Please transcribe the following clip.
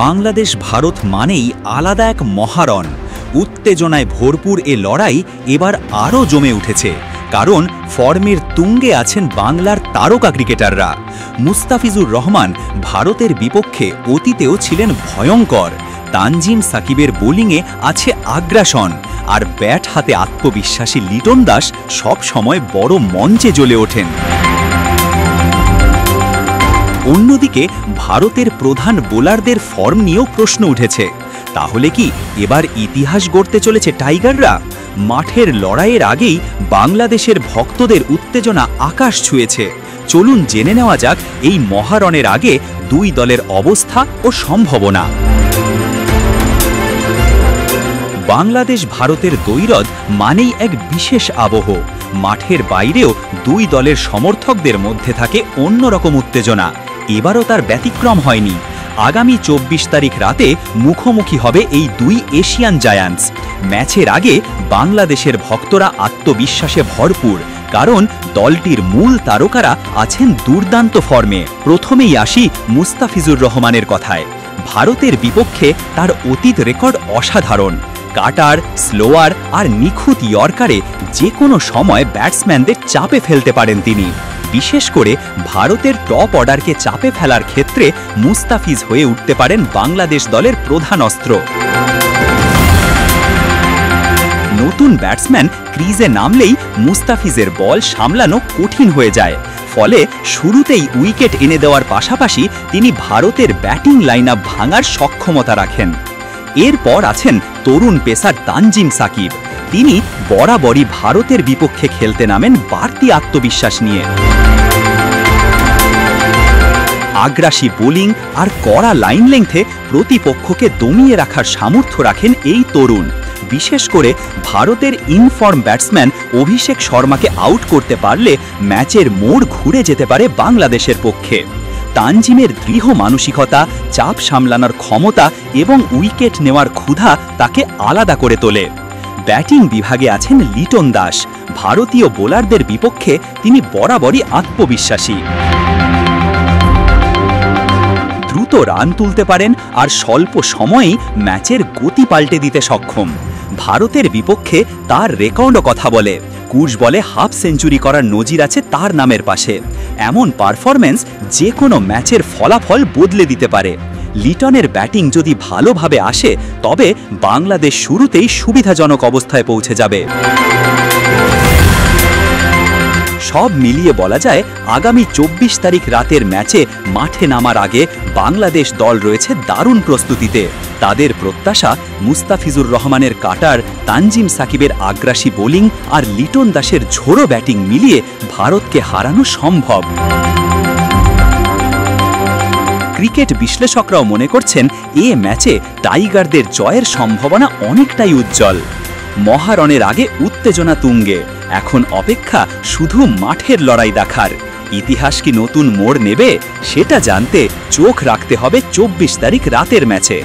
বাংলাদেশ ভারত মানেই আলাদা এক মহারণ। উত্তেজনায় ভরপুর এ লড়াই এবার আরও জমে উঠেছে, কারণ ফর্মের তুঙ্গে আছেন বাংলার তারকা ক্রিকেটাররা। মুস্তাফিজুর রহমান ভারতের বিপক্ষে অতীতেও ছিলেন ভয়ঙ্কর। তানজিম সাকিবের বোলিংয়ে আছে আগ্রাসন, আর ব্যাট হাতে আত্মবিশ্বাসী লিটন দাস সব সময় বড় মঞ্চে জ্বলে ওঠেন। অন্যদিকে ভারতের প্রধান বোলারদের ফর্ম নিয়েও প্রশ্ন উঠেছে। তাহলে কি এবার ইতিহাস গড়তে চলেছে টাইগাররা? মাঠের লড়াইয়ের আগেই বাংলাদেশের ভক্তদের উত্তেজনা আকাশ ছুঁয়েছে। চলুন জেনে নেওয়া যাক এই মহারণের আগে দুই দলের অবস্থা ও সম্ভাবনা। বাংলাদেশ ভারতের দ্বৈরথ মানেই এক বিশেষ আবহ। মাঠের বাইরেও দুই দলের সমর্থকদের মধ্যে থাকে অন্যরকম উত্তেজনা। এবারও তার ব্যতিক্রম হয়নি। আগামী 24 তারিখ রাতে মুখোমুখি হবে এই দুই এশিয়ান জায়ান্টস। ম্যাচের আগে বাংলাদেশের ভক্তরা আত্মবিশ্বাসে ভরপুর, কারণ দলটির মূল তারকারা আছেন দুর্দান্ত ফর্মে। প্রথমেই আসি মুস্তাফিজুর রহমানের কথায়। ভারতের বিপক্ষে তার অতীত রেকর্ড অসাধারণ। কাটার, স্লোয়ার আর নিখুঁত ইয়র্কারে যে কোনো সময় ব্যাটসম্যানদের চাপে ফেলতে পারেন তিনি। বিশেষ করে ভারতের টপ অর্ডারকে চাপে ফেলার ক্ষেত্রে মুস্তাফিজ হয়ে উঠতে পারেন বাংলাদেশ দলের প্রধান অস্ত্র। নতুন ব্যাটসম্যান ক্রিজে নামলেই মুস্তাফিজের বল সামলানো কঠিন হয়ে যায়। ফলে শুরুতেই উইকেট এনে দেওয়ার পাশাপাশি তিনি ভারতের ব্যাটিং লাইনআপ ভাঙার সক্ষমতা রাখেন। এরপর আছেন তরুণ পেসার তানজিম সাকিব। তিনি বরাবরই ভারতের বিপক্ষে খেলতে নামেন বাড়তি আত্মবিশ্বাস নিয়ে। আগ্রাসী বোলিং আর কড়া লাইন লেংথে প্রতিপক্ষকে দমিয়ে রাখার সামর্থ্য রাখেন এই তরুণ। বিশেষ করে ভারতের ইনফর্ম ব্যাটসম্যান অভিষেক শর্মাকে আউট করতে পারলে ম্যাচের মোড় ঘুরে যেতে পারে বাংলাদেশের পক্ষে। তানজিমের দৃঢ় মানসিকতা, চাপ সামলানোর ক্ষমতা এবং উইকেট নেওয়ার ক্ষুধা তাকে আলাদা করে তোলে। ব্যাটিং বিভাগে আছেন লিটন দাস। ভারতীয় বোলারদের বিপক্ষে তিনি বরাবরই আত্মবিশ্বাসী। দ্রুত রান তুলতে পারেন আর স্বল্প সময়েই ম্যাচের গতি পাল্টে দিতে সক্ষম। ভারতের বিপক্ষে তার রেকর্ডও কথা বলে। 20 বলে হাফ সেঞ্চুরি করার নজির আছে তার নামের পাশে। এমন পারফরম্যান্স যে কোনো ম্যাচের ফলাফল বদলে দিতে পারে। লিটনের ব্যাটিং যদি ভালোভাবে আসে, তবে বাংলাদেশ শুরুতেই সুবিধাজনক অবস্থায় পৌঁছে যাবে। সব মিলিয়ে বলা যায়, আগামী 24 তারিখ রাতের ম্যাচে মাঠে নামার আগে বাংলাদেশ দল রয়েছে দারুণ প্রস্তুতিতে। তাদের প্রত্যাশা মুস্তাফিজুর রহমানের কাটার, তানজিম সাকিবের আগ্রাসী বোলিং আর লিটন দাসের ঝোড়ো ব্যাটিং মিলিয়ে ভারতকে হারানো সম্ভব। ক্রিকেট বিশ্লেষকরাও মনে করছেন এ ম্যাচে টাইগারদের জয়ের সম্ভাবনা অনেকটাই উজ্জ্বল। মহারণের আগে উত্তেজনা তুঙ্গে। এখন অপেক্ষা শুধু মাঠের লড়াই দেখার। ইতিহাস কি নতুন মোড় নেবে, সেটা জানতে চোখ রাখতে হবে 24 তারিখ রাতের ম্যাচে।